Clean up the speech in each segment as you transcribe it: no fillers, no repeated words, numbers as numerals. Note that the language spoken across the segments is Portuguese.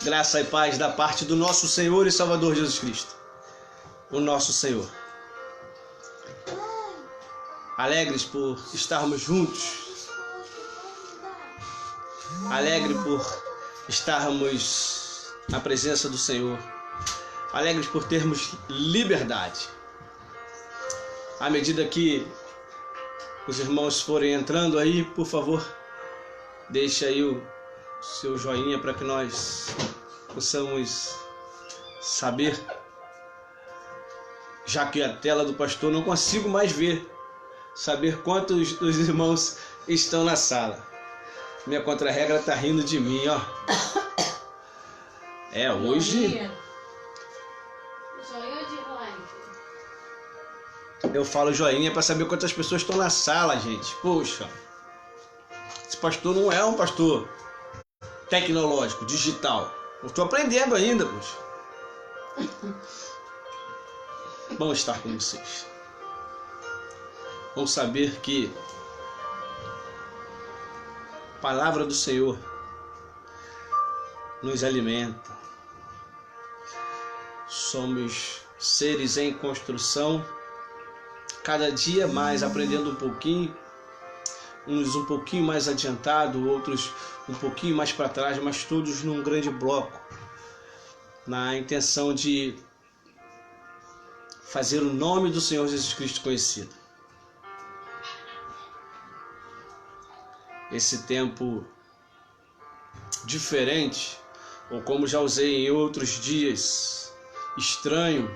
Graça e paz da parte do nosso Senhor e Salvador Jesus Cristo, o nosso Senhor. Alegres por estarmos juntos, alegre por estarmos na presença do Senhor, alegres por termos liberdade. À medida que os irmãos forem entrando aí, por favor, deixa aí o seu joinha para que nós possamos saber, já que a tela do pastor não consigo mais ver, saber quantos dos irmãos estão na sala. Minha contra-regra tá rindo de mim, ó. Hoje eu falo joinha para saber quantas pessoas estão na sala, gente. Poxa, esse pastor não é um pastor tecnológico, digital. Eu estou aprendendo ainda, poxa. Bom estar com vocês. Vamos saber que a palavra do Senhor nos alimenta. Somos seres em construção, cada dia mais aprendendo um pouquinho, uns um pouquinho mais adiantado, outros um pouquinho mais para trás, mas todos num grande bloco, na intenção de fazer o nome do Senhor Jesus Cristo conhecido. Esse tempo diferente, ou como já usei em outros dias, estranho,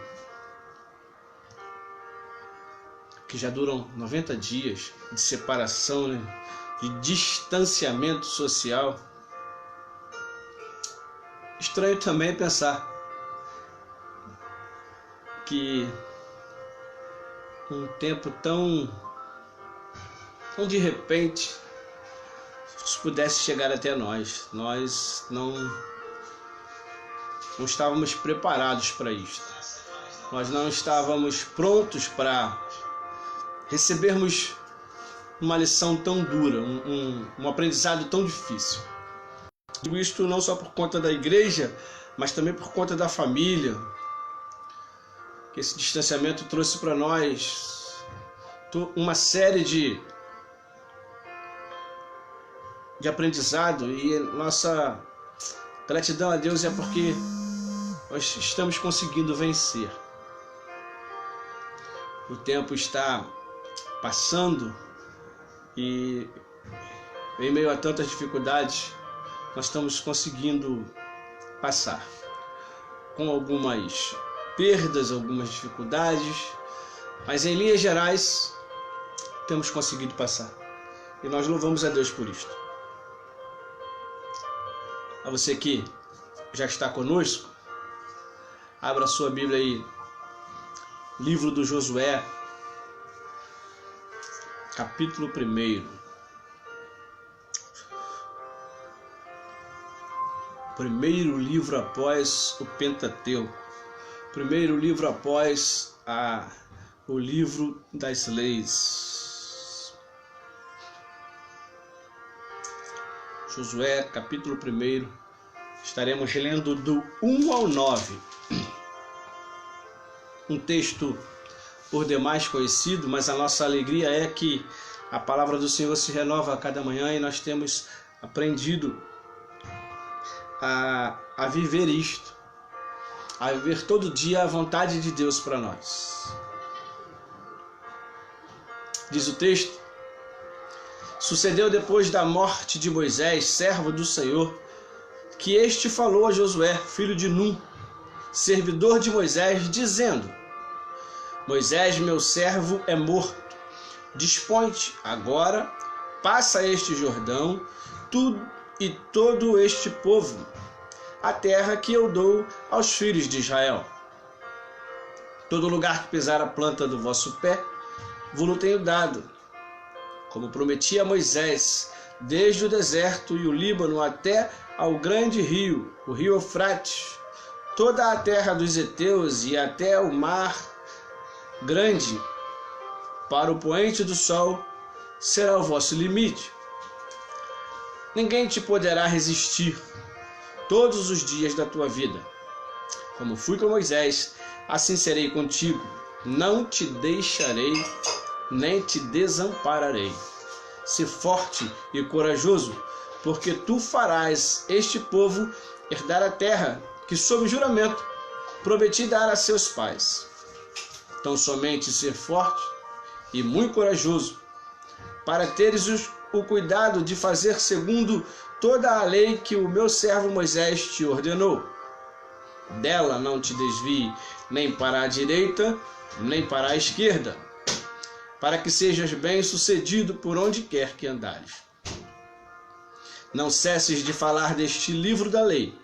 que já duram 90 dias de separação, né? De distanciamento social. Estranho também pensar que um tempo tão de repente isso pudesse chegar até nós. Nós não estávamos preparados para isso. Nós não estávamos prontos para recebermos uma lição tão dura, um aprendizado tão difícil. Digo isto não só por conta da igreja, mas também por conta da família, que esse distanciamento trouxe para nós uma série de aprendizado, e nossa gratidão a Deus é porque nós estamos conseguindo vencer. O tempo está passando e em meio a tantas dificuldades nós estamos conseguindo passar, com algumas perdas, algumas dificuldades, mas em linhas gerais temos conseguido passar, e nós louvamos a Deus por isto. A você que já está conosco, abra sua Bíblia aí, livro do Josué, capítulo 1. Primeiro livro após o Pentateuco. Primeiro livro após o livro das leis. Josué, capítulo 1. Estaremos lendo do 1 ao 9. Um texto por demais conhecido, mas a nossa alegria é que a palavra do Senhor se renova a cada manhã e nós temos aprendido a viver isto, a viver todo dia a vontade de Deus para nós. Diz o texto: sucedeu depois da morte de Moisés, servo do Senhor, que este falou a Josué, filho de Num, servidor de Moisés, dizendo: Moisés, meu servo, é morto. Dispõe-te agora, passa este Jordão, tu e todo este povo, a terra que eu dou aos filhos de Israel. Todo lugar que pisar a planta do vosso pé, vos tenho dado, como prometi a Moisés, desde o deserto e o Líbano até ao grande rio, o rio Eufrates, toda a terra dos heteus e até o mar grande, para o poente do sol, será o vosso limite. Ninguém te poderá resistir todos os dias da tua vida. Como fui com Moisés, assim serei contigo. Não te deixarei, nem te desampararei. Se forte e corajoso, porque tu farás este povo herdar a terra que, sob juramento, prometi dar a seus pais. Então somente ser forte e muito corajoso, para teres o cuidado de fazer segundo toda a lei que o meu servo Moisés te ordenou. Dela não te desvie nem para a direita, nem para a esquerda, para que sejas bem-sucedido por onde quer que andares. Não cesses de falar deste livro da lei.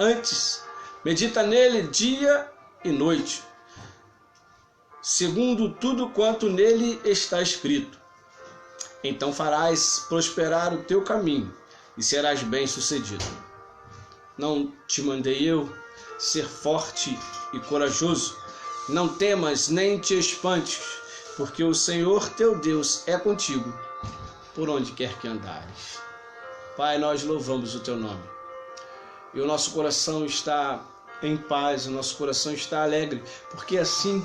Antes, medita nele dia e noite, segundo tudo quanto nele está escrito. Então farás prosperar o teu caminho e serás bem-sucedido. Não te mandei eu ser forte e corajoso? Não temas nem te espantes, porque o Senhor teu Deus é contigo, por onde quer que andares. Pai, nós louvamos o teu nome. E o nosso coração está em paz, o nosso coração está alegre, porque assim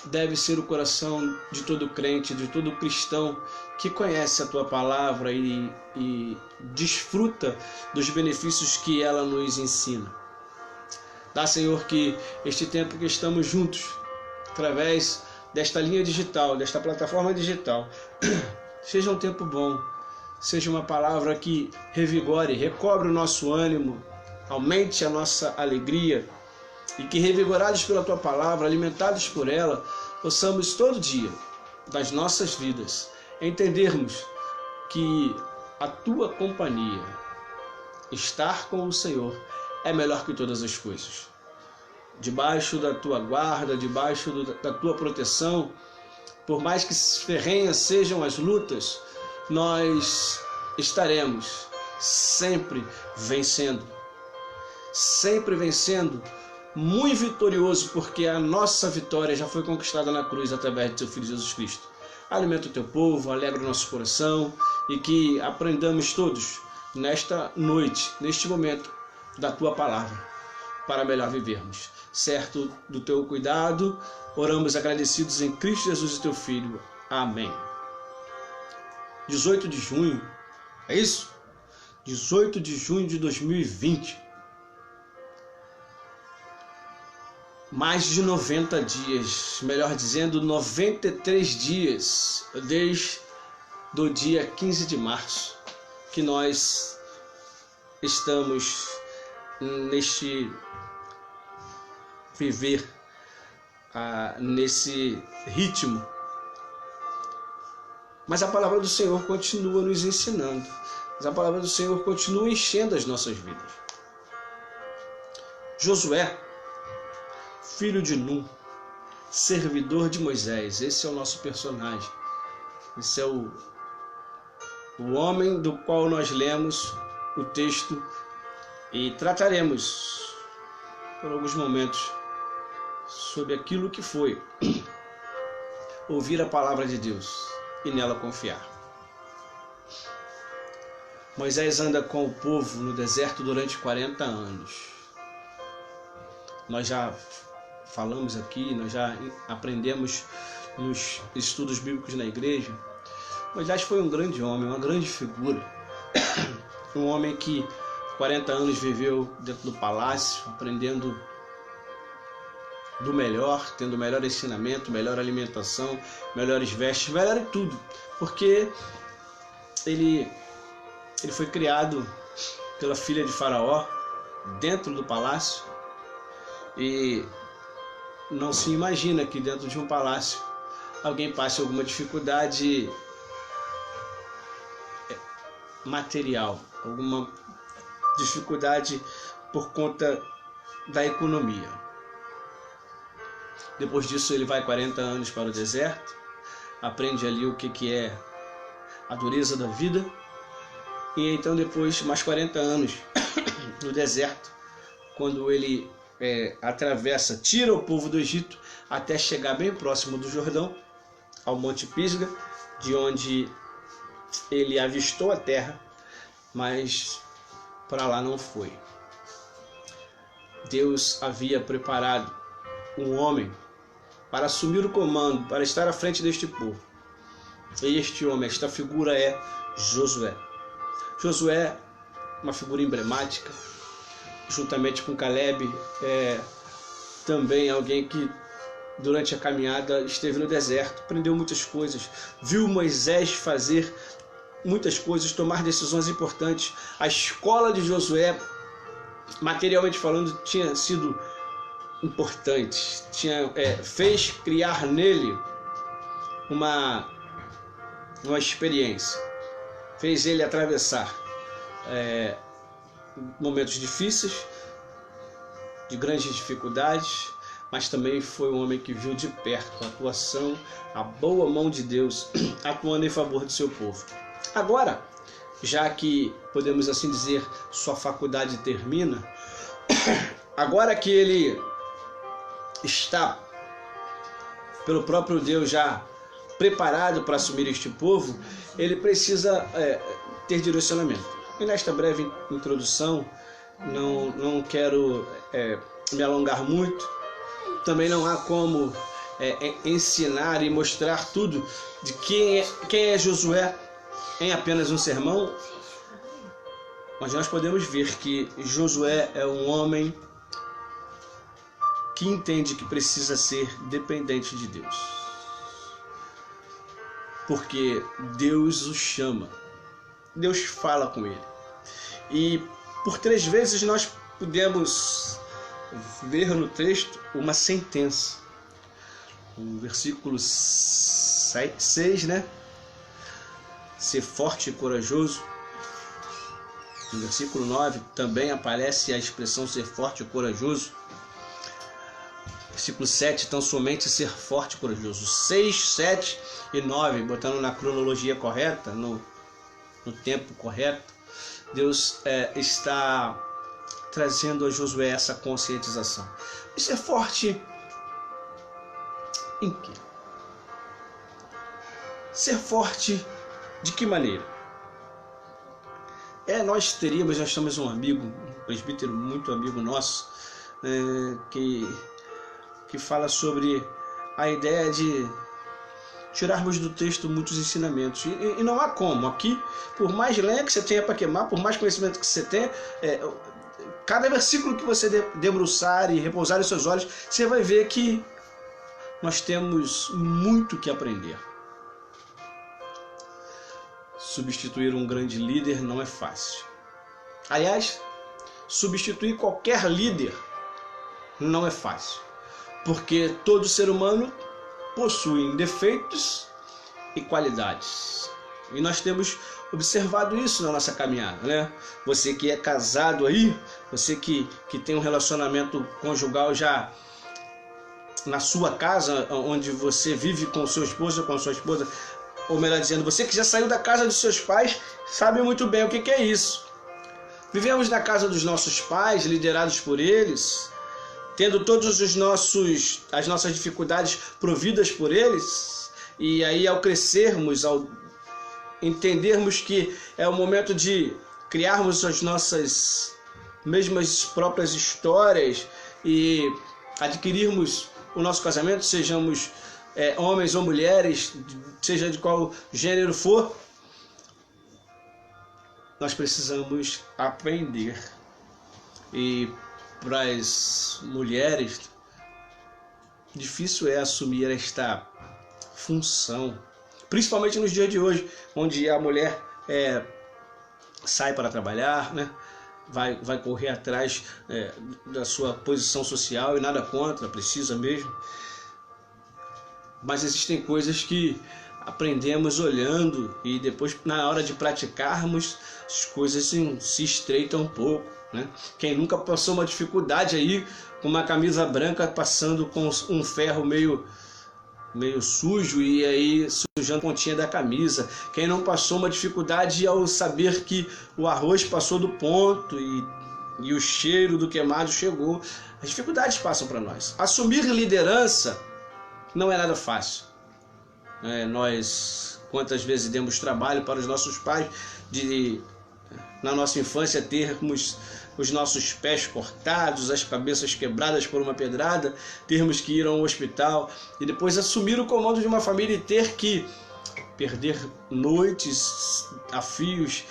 deve ser o coração de todo crente, de todo cristão que conhece a tua palavra e desfruta dos benefícios que ela nos ensina. Dá, Senhor, que este tempo que estamos juntos, através desta linha digital, desta plataforma digital, seja um tempo bom, seja uma palavra que revigore, recobre o nosso ânimo, aumente a nossa alegria, e que, revigorados pela tua palavra, alimentados por ela, possamos todo dia das nossas vidas entendermos que a tua companhia, estar com o Senhor, é melhor que todas as coisas. Debaixo da tua guarda, debaixo da tua proteção, por mais que ferrenhas sejam as lutas, nós estaremos sempre vencendo, muito vitorioso, porque a nossa vitória já foi conquistada na cruz através de teu Filho Jesus Cristo. Alimenta o teu povo, alegra o nosso coração, e que aprendamos todos nesta noite, neste momento, da tua palavra, para melhor vivermos. Certo do teu cuidado, oramos agradecidos em Cristo Jesus, teu Filho. Amém. 18 de junho, é isso? 18 de junho de 2020. Mais de 90 dias, melhor dizendo, 93 dias, desde o dia 15 de março, que nós estamos neste viver, nesse ritmo. Mas a palavra do Senhor continua nos ensinando, mas a palavra do Senhor continua enchendo as nossas vidas. Josué, filho de Nun, servidor de Moisés, esse é o nosso personagem, esse é o homem do qual nós lemos o texto e trataremos por alguns momentos sobre aquilo que foi ouvir a palavra de Deus e nela confiar. Moisés anda com o povo no deserto durante 40 anos. Nós já falamos aqui, nós já aprendemos nos estudos bíblicos na igreja. Moisés foi um grande homem, uma grande figura. Um homem que 40 anos viveu dentro do palácio, aprendendo do melhor, tendo o melhor ensinamento, melhor alimentação, melhores vestes, melhor em tudo. Porque ele foi criado pela filha de Faraó dentro do palácio, e não se imagina que dentro de um palácio alguém passe alguma dificuldade material, alguma dificuldade por conta da economia. Depois disso ele vai 40 anos para o deserto, aprende ali o que é a dureza da vida, e então depois mais 40 anos no deserto, quando ele atravessa, tira o povo do Egito até chegar bem próximo do Jordão, ao Monte Pisga, de onde ele avistou a terra, mas para lá não foi. Deus havia preparado um homem para assumir o comando, para estar à frente deste povo. E este homem, esta figura é Josué. Josué, uma figura emblemática, juntamente com Caleb, também alguém que durante a caminhada esteve no deserto, aprendeu muitas coisas, viu Moisés fazer muitas coisas, tomar decisões importantes. A escola de Josué, materialmente falando, tinha sido importante, fez criar nele uma experiência, fez ele atravessar momentos difíceis, de grandes dificuldades, mas também foi um homem que viu de perto a atuação, a boa mão de Deus atuando em favor do seu povo. Agora, já que podemos assim dizer, sua faculdade termina, agora que ele está pelo próprio Deus já preparado para assumir este povo, ele precisa ter direcionamento. E nesta breve introdução, não quero me alongar muito, também não há como ensinar e mostrar tudo de quem é Josué em apenas um sermão, mas nós podemos ver que Josué é um homem que entende que precisa ser dependente de Deus, porque Deus o chama, Deus fala com ele, e por 3 vezes nós podemos ver no texto uma sentença. O versículo 6, né? Ser forte e corajoso. No versículo 9 também aparece a expressão ser forte e corajoso. Versículo 7, tão somente ser forte e corajoso. 6, 7 e 9, botando na cronologia correta, no tempo correto, Deus está trazendo a Josué essa conscientização. E ser forte em quê? Ser forte de que maneira? Nós temos um amigo, um presbítero muito amigo nosso, que fala sobre a ideia de tirarmos do texto muitos ensinamentos. E não há como. Aqui, por mais lenha que você tenha para queimar, por mais conhecimento que você tenha, cada versículo que você debruçar e repousar os seus olhos, você vai ver que nós temos muito que aprender. Substituir um grande líder não é fácil. Aliás, substituir qualquer líder não é fácil, porque todo ser humano possui defeitos e qualidades. E nós temos observado isso na nossa caminhada, né? Você que é casado aí, você que tem um relacionamento conjugal já na sua casa, onde você vive com seu esposo ou com sua esposa, ou melhor dizendo, você que já saiu da casa dos seus pais, sabe muito bem o que é isso. Vivemos na casa dos nossos pais, liderados por eles, tendo todas as nossas dificuldades providas por eles, e aí ao crescermos, ao entendermos que é o momento de criarmos as nossas mesmas próprias histórias e adquirirmos o nosso casamento, sejamos homens ou mulheres, seja de qual gênero for, nós precisamos aprender. E para as mulheres, difícil é assumir esta função, principalmente nos dias de hoje, onde a mulher sai para trabalhar, né? vai correr atrás da sua posição social, e nada contra, precisa mesmo. Mas existem coisas que aprendemos olhando, e depois na hora de praticarmos as coisas se estreitam um pouco, né? Quem nunca passou uma dificuldade aí com uma camisa branca passando com um ferro meio sujo e aí sujando a pontinha da camisa? Quem não passou uma dificuldade ao saber que o arroz passou do ponto e o cheiro do queimado chegou? As dificuldades passam para nós. Assumir liderança não é nada fácil. Nós quantas vezes demos trabalho para os nossos pais de na nossa infância termos os nossos pés cortados, as cabeças quebradas por uma pedrada, termos que ir a um hospital e depois assumir o comando de uma família e ter que perder noites a fios,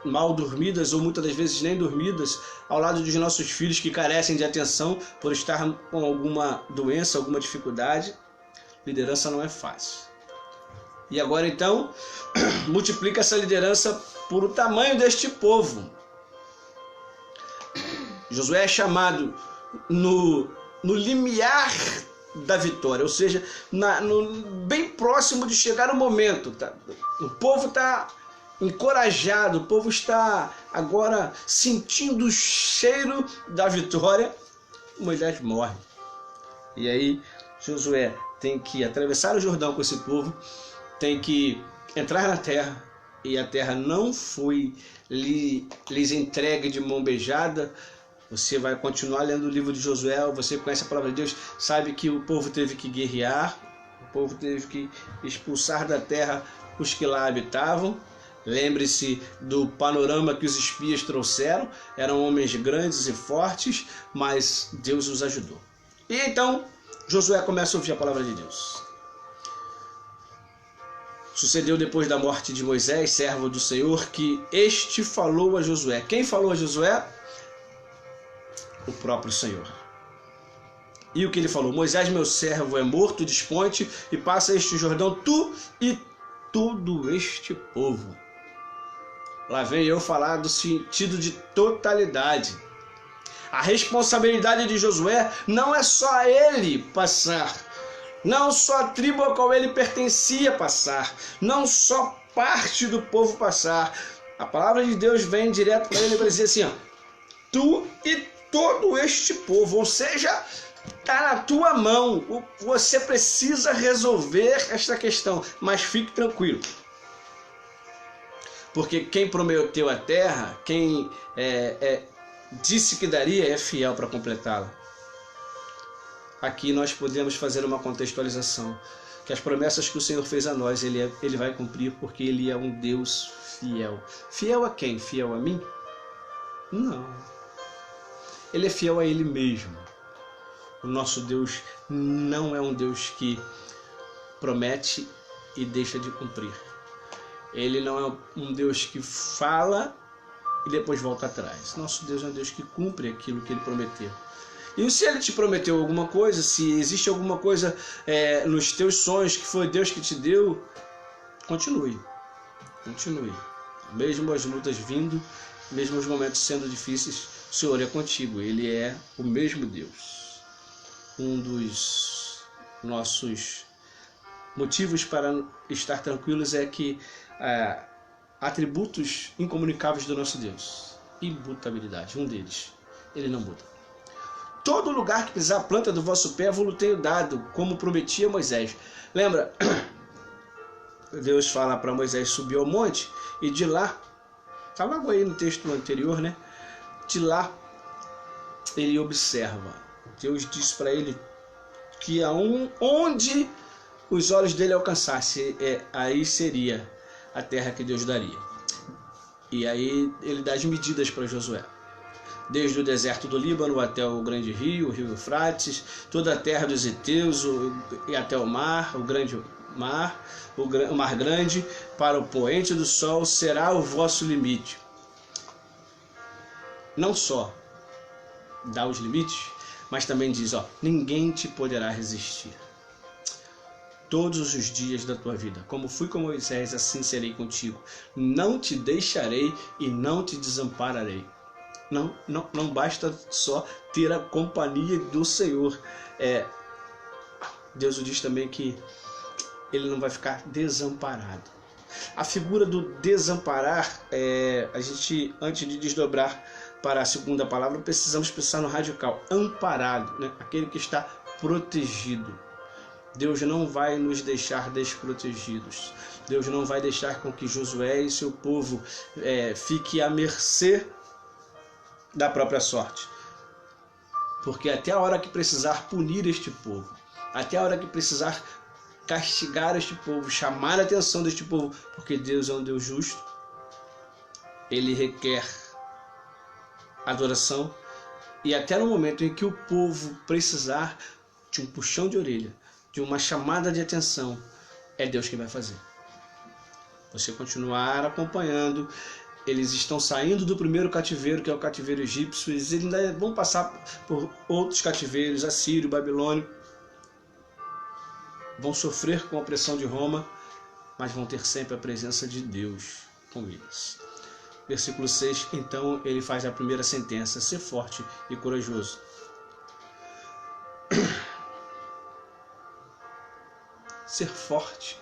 mal dormidas ou muitas das vezes nem dormidas, ao lado dos nossos filhos que carecem de atenção por estar com alguma doença, alguma dificuldade. Liderança não é fácil. E agora então, multiplica essa liderança por o tamanho deste povo. Josué é chamado no limiar da vitória, ou seja, bem próximo de chegar o momento. Tá? O povo está encorajado, o povo está agora sentindo o cheiro da vitória. Moisés morre. E aí Josué tem que atravessar o Jordão com esse povo, tem que entrar na terra, e a terra não foi lhes entregue de mão beijada. Você vai continuar lendo o livro de Josué, você conhece a palavra de Deus, sabe que o povo teve que guerrear, o povo teve que expulsar da terra os que lá habitavam. Lembre-se do panorama que os espias trouxeram, eram homens grandes e fortes, mas Deus os ajudou. E então Josué começa a ouvir a palavra de Deus. Sucedeu depois da morte de Moisés, servo do Senhor, que este falou a Josué. Quem falou a Josué? O próprio Senhor. E o que ele falou? Moisés, meu servo, é morto, dispõe-te e passa este Jordão, tu e todo este povo. Lá vem eu falar do sentido de totalidade. A responsabilidade de Josué não é só ele passar, não só a tribo a qual ele pertencia passar, não só parte do povo passar. A palavra de Deus vem direto para ele para dizer assim, ó, tu e todo este povo, ou seja, está na tua mão, você precisa resolver esta questão, mas fique tranquilo. Porque quem prometeu a terra, quem disse que daria, é fiel para completá-la. Aqui nós podemos fazer uma contextualização, que as promessas que o Senhor fez a nós, Ele vai cumprir, porque Ele é um Deus fiel. Fiel a quem? Fiel a mim? Não. Ele é fiel a Ele mesmo. O nosso Deus não é um Deus que promete e deixa de cumprir. Ele não é um Deus que fala e depois volta atrás. Nosso Deus é um Deus que cumpre aquilo que Ele prometeu. E se Ele te prometeu alguma coisa, se existe alguma coisa nos teus sonhos que foi Deus que te deu, continue. Continue. Mesmo as lutas vindo, mesmo os momentos sendo difíceis, o Senhor é contigo. Ele é o mesmo Deus. Um dos nossos motivos para estar tranquilos é que atributos incomunicáveis do nosso Deus. Imutabilidade, um deles. Ele não muda. Todo lugar que pisar a planta do vosso pé vos tenho dado, como prometia Moisés. Lembra? Deus fala para Moisés subir ao monte e de lá, está logo aí no texto anterior, né? De lá ele observa. Deus diz para ele que onde os olhos dele alcançassem, aí seria a terra que Deus daria. E aí ele dá as medidas para Josué. Desde o deserto do Líbano até o grande rio, o rio Eufrates, toda a terra dos heteus e até o mar, o grande mar, o mar grande, para o poente do sol será o vosso limite. Não só dá os limites, mas também diz, ninguém te poderá resistir. Todos os dias da tua vida, como fui com Moisés, assim serei contigo. Não te deixarei e não te desampararei. Não basta só ter a companhia do Senhor. Deus diz também que ele não vai ficar desamparado. A figura do desamparar, a gente, antes de desdobrar para a segunda palavra, precisamos pensar no radical. Amparado, né? Aquele que está protegido. Deus não vai nos deixar desprotegidos. Deus não vai deixar com que Josué e seu povo fique à mercê da própria sorte. Porque até a hora que precisar punir este povo, até a hora que precisar castigar este povo, chamar a atenção deste povo, porque Deus é um Deus justo, ele requer adoração, e até no momento em que o povo precisar de um puxão de orelha, de uma chamada de atenção, é Deus quem vai fazer. Você continuar acompanhando, eles estão saindo do primeiro cativeiro, que é o cativeiro egípcio, eles ainda vão passar por outros cativeiros, assírio, babilônio, vão sofrer com a opressão de Roma, mas vão ter sempre a presença de Deus com eles. Versículo 6, então ele faz a primeira sentença: ser forte e corajoso. Ser forte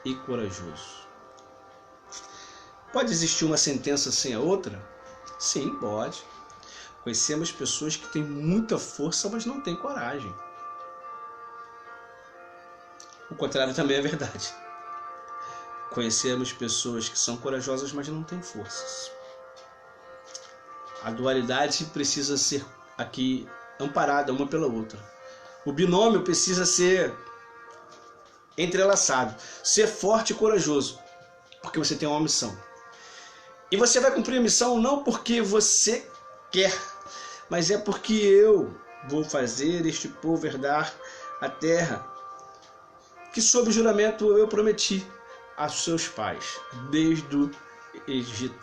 e corajoso. Pode existir uma sentença sem a outra? Sim, pode. Conhecemos pessoas que têm muita força, mas não têm coragem. O contrário também é verdade. Conhecemos pessoas que são corajosas, mas não têm forças. A dualidade precisa ser aqui amparada uma pela outra. O binômio precisa ser entrelaçado. Ser forte e corajoso, porque você tem uma missão. E você vai cumprir a missão não porque você quer, mas é porque eu vou fazer este povo herdar a terra que sob juramento eu prometi aos seus pais, desde o Egito.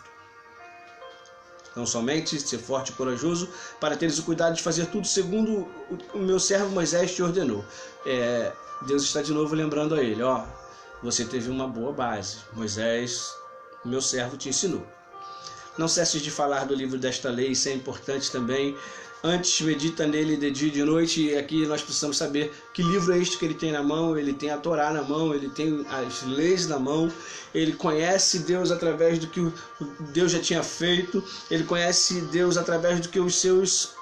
Não somente ser forte e corajoso, para teres o cuidado de fazer tudo segundo o meu servo Moisés te ordenou. Deus está de novo lembrando a ele, você teve uma boa base, Moisés, meu servo, te ensinou. Não cesses de falar do livro desta lei, isso é importante também. Antes, medita nele de dia e de noite, e aqui nós precisamos saber que livro é este que ele tem na mão. Ele tem a Torá na mão, ele tem as leis na mão, ele conhece Deus através do que Deus já tinha feito, ele conhece Deus através do que os seus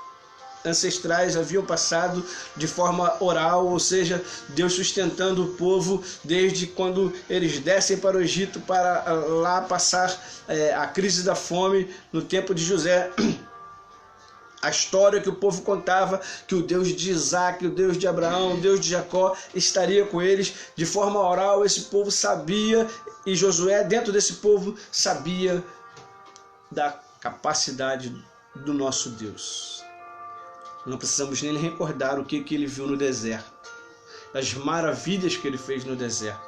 ancestrais haviam passado de forma oral, ou seja, Deus sustentando o povo desde quando eles descem para o Egito para lá passar a crise da fome no tempo de José. A história que o povo contava, que o Deus de Isaac, o Deus de Abraão, o Deus de Jacó estaria com eles de forma oral. Esse povo sabia, e Josué, dentro desse povo, sabia da capacidade do nosso Deus. Não precisamos nem recordar o que ele viu no deserto, as maravilhas que ele fez no deserto.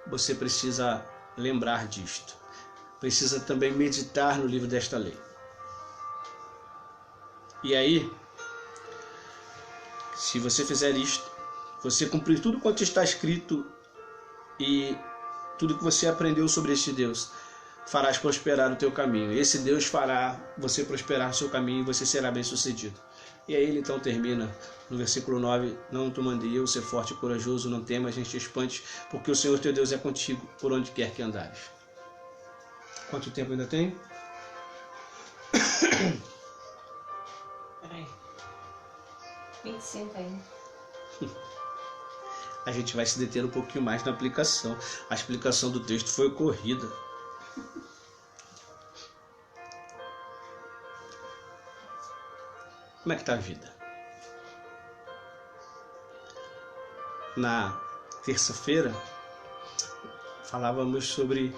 Você precisa lembrar disto. Precisa também meditar no livro desta lei. E aí, se você fizer isto, você cumprir tudo quanto está escrito e tudo que você aprendeu sobre este Deus, farás prosperar o teu caminho. Esse Deus fará você prosperar o seu caminho e você será bem sucedido. E aí ele então termina no versículo 9: não te mandei eu ser forte e corajoso, não temas nem te espantes, porque o Senhor teu Deus é contigo por onde quer que andares. Quanto tempo ainda tem? Peraí. 25 ainda. A gente vai se deter um pouquinho mais na aplicação. A explicação do texto foi corrida. Como é que está a vida? Na terça-feira, falávamos sobre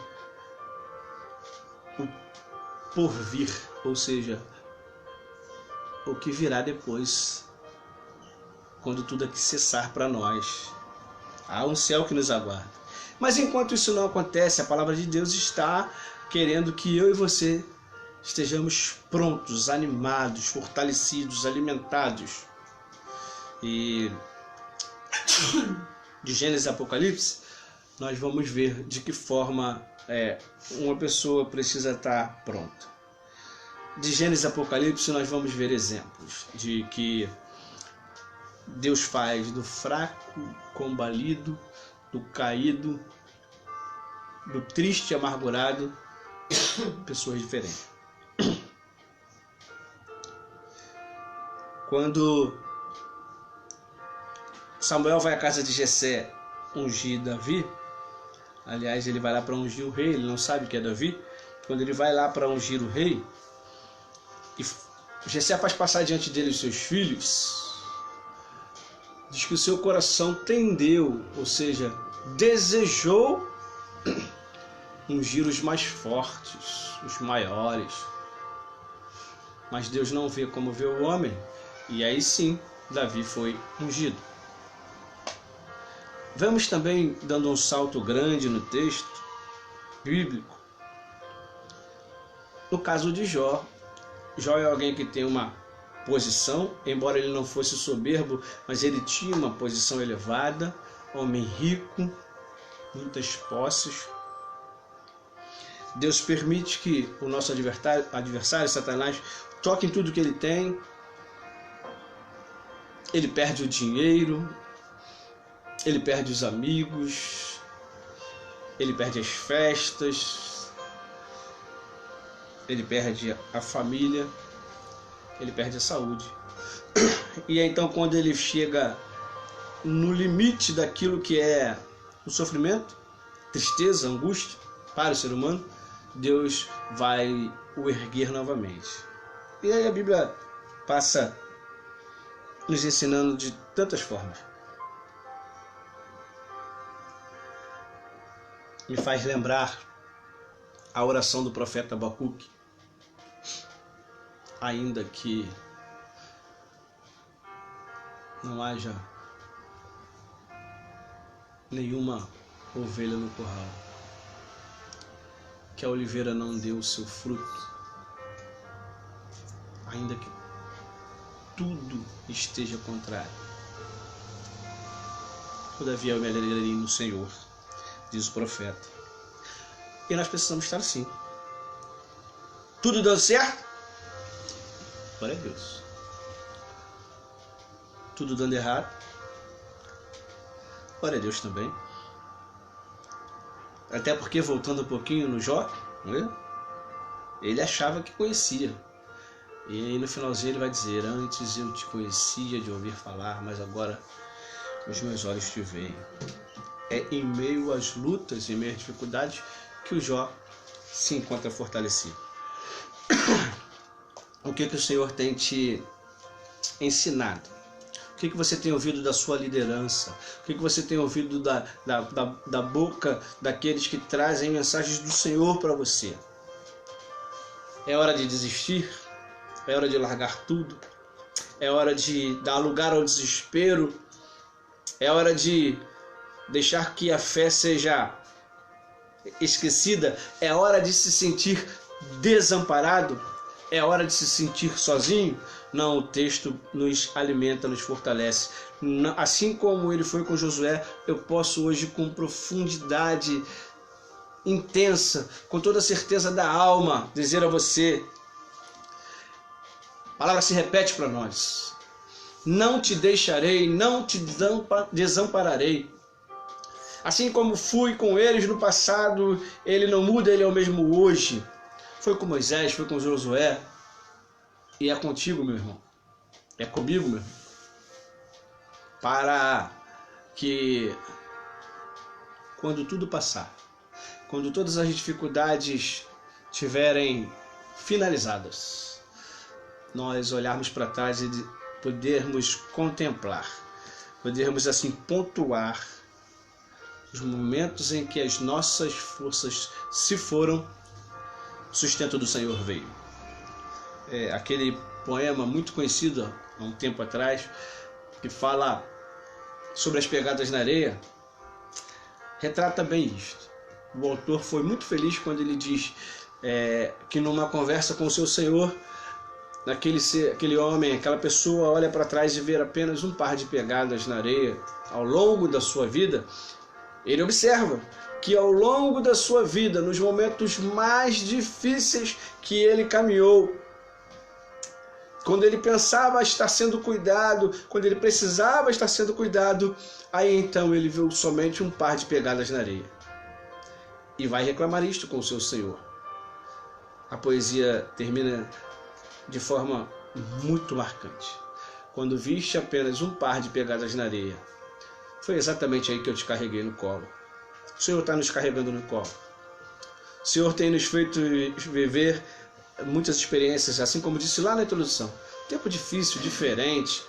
o porvir, ou seja, o que virá depois, quando tudo aqui cessar para nós. Há um céu que nos aguarda. Mas enquanto isso não acontece, a palavra de Deus está querendo que eu e você estejamos prontos, animados, fortalecidos, alimentados. E de Gênesis a Apocalipse, nós vamos ver de que forma uma pessoa precisa estar pronta. De Gênesis a Apocalipse, nós vamos ver exemplos de que Deus faz do fraco, combalido, do caído, do triste e amargurado, pessoas diferentes. Quando Samuel vai à casa de Jessé ungir Davi, aliás, ele vai lá para ungir o rei, ele não sabe que é Davi. Quando ele vai lá para ungir o rei, e Jessé faz passar diante dele os seus filhos, diz que o seu coração tendeu, ou seja, desejou ungir os mais fortes, os maiores. Mas Deus não vê como vê o homem. E aí sim, Davi foi ungido. Vamos também dando um salto grande no texto bíblico. No caso de Jó, Jó é alguém que tem uma posição, embora ele não fosse soberbo, mas ele tinha uma posição elevada, homem rico, muitas posses. Deus permite que o nosso adversário, Satanás, toque em tudo que ele tem. Ele perde o dinheiro, ele perde os amigos, ele perde as festas, ele perde a família, ele perde a saúde. E então, quando ele chega no limite daquilo que é o sofrimento, tristeza, angústia para o ser humano, Deus vai o erguer novamente. E aí a Bíblia passa nos ensinando de tantas formas. Me faz lembrar a oração do profeta Abacuque. Ainda que não haja nenhuma ovelha no curral, que a oliveira não dê o seu fruto, ainda que tudo esteja contrário, todavia eu me alegrarei no Senhor, diz o profeta. E nós precisamos estar assim. Tudo dando certo? Glória a Deus. Tudo dando errado? Glória a Deus também. Até porque, voltando um pouquinho no Jó, né? Ele achava que conhecia. E aí no finalzinho ele vai dizer: antes eu te conhecia de ouvir falar, mas agora os meus olhos te veem. É em meio às lutas, em meio às dificuldades, que o Jó se encontra fortalecido. O que o Senhor tem te ensinado? O que você tem ouvido da sua liderança? O que você tem ouvido da boca daqueles que trazem mensagens do Senhor para você? É hora de desistir? É hora de largar tudo? É hora de dar lugar ao desespero? É hora de deixar que a fé seja esquecida? É hora de se sentir desamparado? É hora de se sentir sozinho? Não, o texto nos alimenta, nos fortalece. Assim como ele foi com Josué, eu posso hoje com profundidade intensa, com toda a certeza da alma, dizer a você: a palavra se repete para nós: não te deixarei, não te desampararei. Assim como fui com eles no passado, ele não muda, ele é o mesmo hoje. Foi com Moisés, foi com Josué, e é contigo, meu irmão. É comigo, meu irmão. Para que, quando tudo passar, quando todas as dificuldades tiverem finalizadas, nós olharmos para trás e podermos contemplar, podermos assim pontuar os momentos em que as nossas forças se foram, o sustento do Senhor veio. Aquele poema muito conhecido há um tempo atrás, que fala sobre as pegadas na areia, retrata bem isto. O autor foi muito feliz quando ele diz que numa conversa com o seu Senhor, aquele homem, aquela pessoa olha para trás e vê apenas um par de pegadas na areia. Ao longo da sua vida, ele observa que ao longo da sua vida, nos momentos mais difíceis que ele caminhou, quando ele pensava estar sendo cuidado, quando ele precisava estar sendo cuidado, aí então ele viu somente um par de pegadas na areia. E vai reclamar isto com o seu Senhor. A poesia termina de forma muito marcante. Quando viste apenas um par de pegadas na areia, foi exatamente aí que eu te carreguei no colo. O Senhor está nos carregando no colo. O Senhor tem nos feito viver muitas experiências, assim como disse lá na introdução. Tempo difícil, diferente.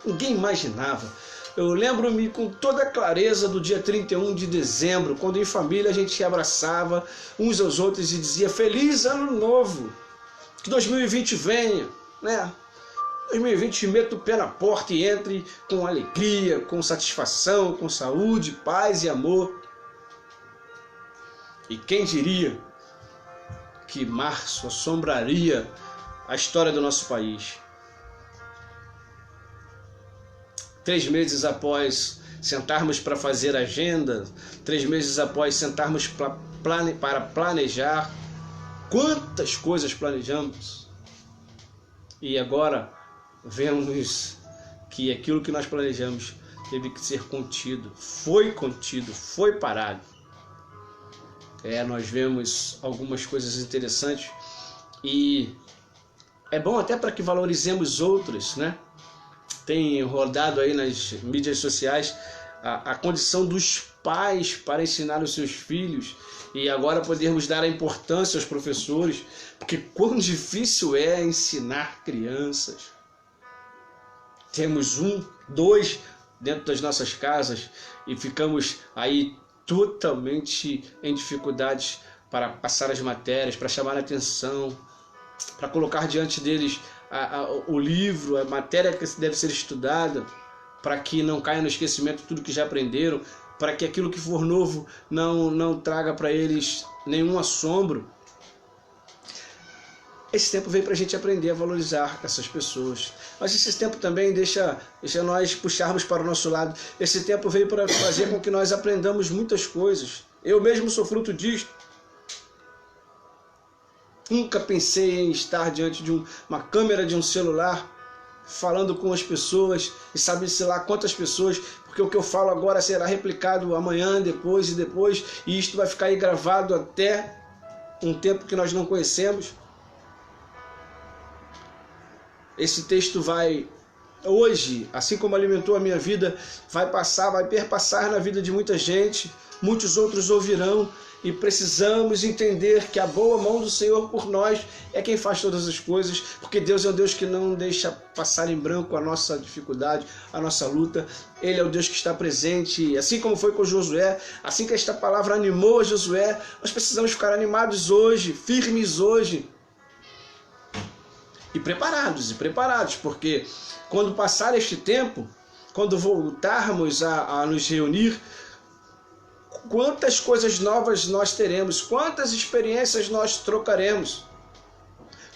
Ninguém imaginava. Eu lembro-me com toda clareza do dia 31 de dezembro, quando em família a gente se abraçava uns aos outros e dizia Feliz Ano Novo, que 2020 venha, né? 2020 meta o pé na porta e entre com alegria, com satisfação, com saúde, paz e amor. E quem diria que março assombraria a história do nosso país? 3 meses após sentarmos para fazer agenda, 3 meses após sentarmos para planejar, quantas coisas planejamos? E agora vemos que aquilo que nós planejamos teve que ser contido, foi parado. Nós vemos algumas coisas interessantes e é bom até para que valorizemos outras, né? Tem rodado aí nas mídias sociais a condição dos pais para ensinar os seus filhos e agora podermos dar a importância aos professores, porque quão difícil é ensinar crianças. Temos 1, 2 dentro das nossas casas e ficamos aí totalmente em dificuldades para passar as matérias, para chamar a atenção, para colocar diante deles o livro, a matéria que deve ser estudada, para que não caia no esquecimento tudo que já aprenderam, para que aquilo que for novo não traga para eles nenhum assombro. Esse tempo veio para a gente aprender a valorizar essas pessoas. Mas esse tempo também deixa nós puxarmos para o nosso lado. Esse tempo veio para fazer com que nós aprendamos muitas coisas. Eu mesmo sou fruto disto. Nunca pensei em estar diante de uma câmera de um celular, falando com as pessoas, e sabe-se lá quantas pessoas, porque o que eu falo agora será replicado amanhã, depois, e isto vai ficar aí gravado até um tempo que nós não conhecemos. Esse texto vai, hoje, assim como alimentou a minha vida, vai perpassar na vida de muita gente, muitos outros ouvirão, e precisamos entender que a boa mão do Senhor por nós é quem faz todas as coisas, porque Deus é o Deus que não deixa passar em branco a nossa dificuldade, a nossa luta. Ele é o Deus que está presente, assim como foi com Josué, assim que esta palavra animou a Josué, nós precisamos ficar animados hoje, firmes hoje, e preparados, porque quando passar este tempo, quando voltarmos a nos reunir, quantas coisas novas nós teremos, quantas experiências nós trocaremos,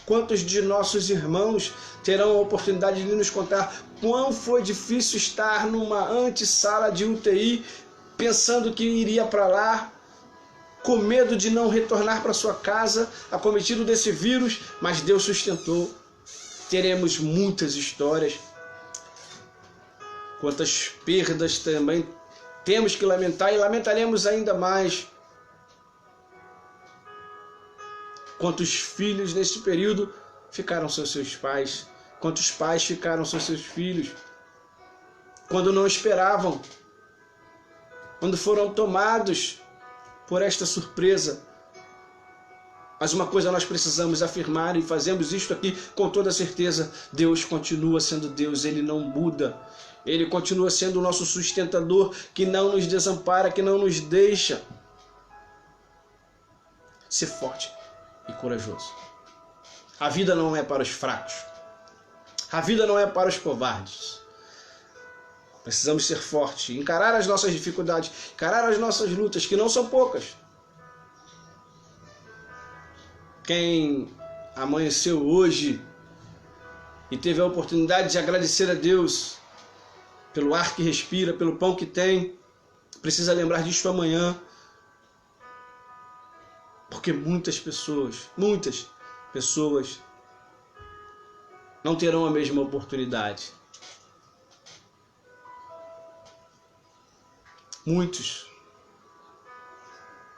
quantos de nossos irmãos terão a oportunidade de nos contar quão foi difícil estar numa antessala de UTI, pensando que iria para lá, com medo de não retornar para sua casa, acometido desse vírus, mas Deus sustentou. Teremos muitas histórias, quantas perdas também temos que lamentar e lamentaremos ainda mais. Quantos filhos nesse período ficaram sem seus pais, quantos pais ficaram sem seus filhos, quando não esperavam, quando foram tomados por esta surpresa. Mas uma coisa nós precisamos afirmar, e fazemos isto aqui com toda certeza: Deus continua sendo Deus, Ele não muda. Ele continua sendo o nosso sustentador, que não nos desampara, que não nos deixa. Ser forte e corajoso. A vida não é para os fracos. A vida não é para os covardes. Precisamos ser fortes, encarar as nossas dificuldades, encarar as nossas lutas, que não são poucas. Quem amanheceu hoje e teve a oportunidade de agradecer a Deus pelo ar que respira, pelo pão que tem, precisa lembrar disso amanhã, porque muitas pessoas não terão a mesma oportunidade. Muitos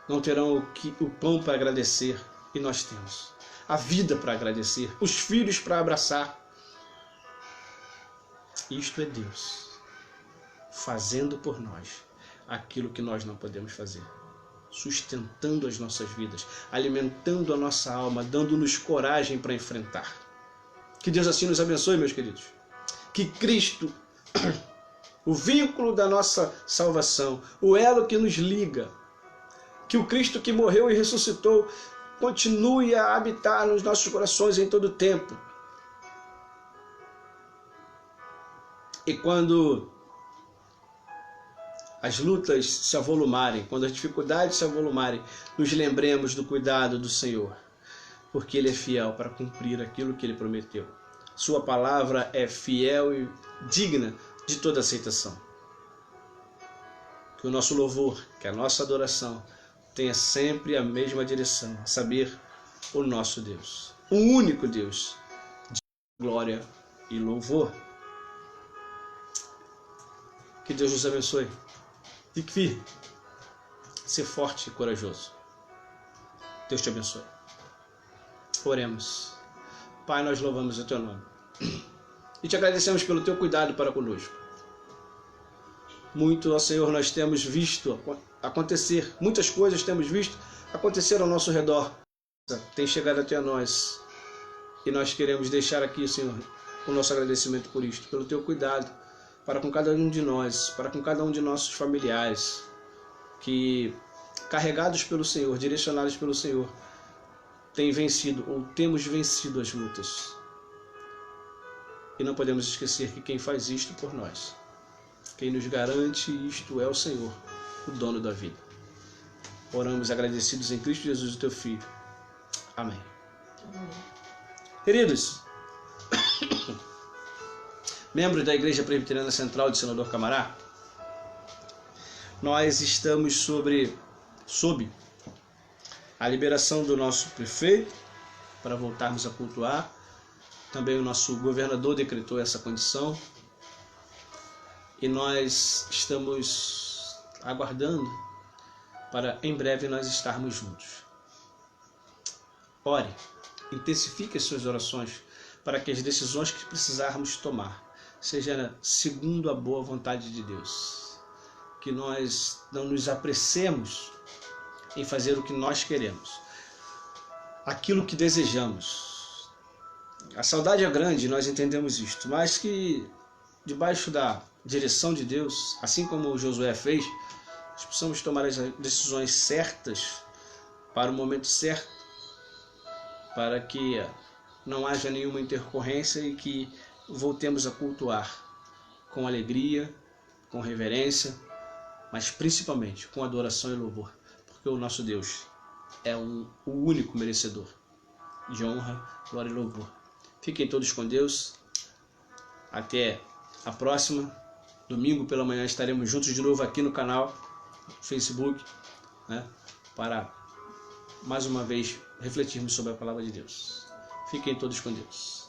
não terão o pão para agradecer, e nós temos a vida para agradecer, os filhos para abraçar. Isto é Deus fazendo por nós aquilo que nós não podemos fazer, sustentando as nossas vidas, alimentando a nossa alma, dando-nos coragem para enfrentar. Que Deus assim nos abençoe, meus queridos. Que Cristo o vínculo da nossa salvação, o elo que nos liga. Que o Cristo que morreu e ressuscitou continue a habitar nos nossos corações em todo o tempo. E quando as lutas se avolumarem, quando as dificuldades se avolumarem, nos lembremos do cuidado do Senhor, porque Ele é fiel para cumprir aquilo que Ele prometeu. Sua palavra é fiel e digna de toda aceitação. Que o nosso louvor, que a nossa adoração tenha sempre a mesma direção, a saber, o nosso Deus, o único Deus de glória e louvor. Que Deus nos abençoe. Fique firme, ser forte e corajoso. Deus te abençoe. Oremos. Pai, nós louvamos o teu nome e te agradecemos pelo teu cuidado para conosco. Muito, ó Senhor, nós temos visto acontecer, muitas coisas temos visto acontecer ao nosso redor, tem chegado até nós, e nós queremos deixar aqui, Senhor, o nosso agradecimento por isto, pelo teu cuidado para com cada um de nós, para com cada um de nossos familiares, que carregados pelo Senhor, direcionados pelo Senhor, têm vencido ou temos vencido as lutas. E não podemos esquecer que quem faz isto por nós, quem nos garante isto é o Senhor, o dono da vida. Oramos agradecidos em Cristo Jesus, o teu Filho. Amém. Amém. Queridos, membros da Igreja Presbiteriana Central de Senador Camará, nós estamos sob a liberação do nosso prefeito para voltarmos a cultuar. Também o nosso governador decretou essa condição. E nós estamos aguardando para em breve nós estarmos juntos. Ore, intensifique as suas orações para que as decisões que precisarmos tomar sejam segundo a boa vontade de Deus. Que nós não nos apressemos em fazer o que nós queremos, aquilo que desejamos. A saudade é grande, nós entendemos isto, mas que debaixo da direção de Deus, assim como Josué fez, nós precisamos tomar as decisões certas para o momento certo, para que não haja nenhuma intercorrência e que voltemos a cultuar com alegria, com reverência, mas principalmente com adoração e louvor, porque o nosso Deus é o único merecedor de honra, glória e louvor. Fiquem todos com Deus. Até a próxima. Domingo pela manhã estaremos juntos de novo aqui no canal Facebook, né, para mais uma vez refletirmos sobre a palavra de Deus. Fiquem todos com Deus.